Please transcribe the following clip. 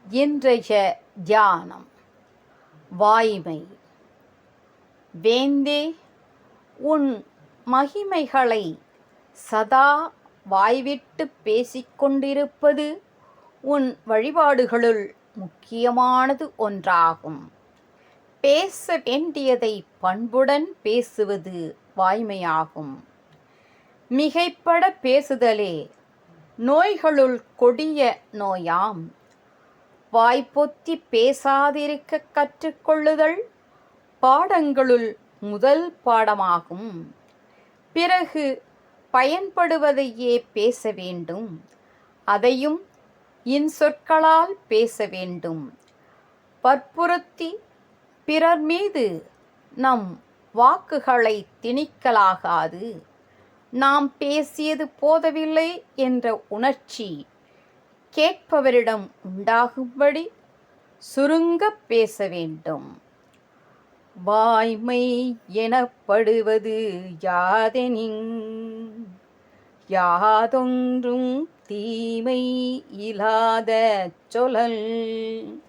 இன்றைய தியானம் வாய்மை. வேந்தே, உன் மகிமைகளை சதா வாய்விட்டு பேசிக்கொண்டிருப்பது உன் வழிபாடுகளுள் முக்கியமானது ஒன்றாகும். பேச வேண்டியதை பண்புடன் பேசுவது வாய்மையாகும். மிகைப்பட பேசுதலே நோய்களுள் கொடிய நோயாம். வாய்ப்பொத்தி பேசாதிருக்க கற்றுக்கொள்ளுதல் பாடங்களுள் முதல் பாடமாகும். பிறகு பயன்படுவதையே பேச வேண்டும், அதையும் இன்சொற்களால் பேச வேண்டும். வற்புறுத்தி பிறர் மீது நம் வாக்குகளை திணிக்கலாகாது. நாம் பேசியது போதவில்லை என்ற உணர்ச்சி கேட்பவரிடம் உண்டாகும்படி சுருங்கப் பேச வேண்டும். வாய்மை எனப்படுவது யாதெனின், யாதொன்றும் தீமை இலாத சொலல்.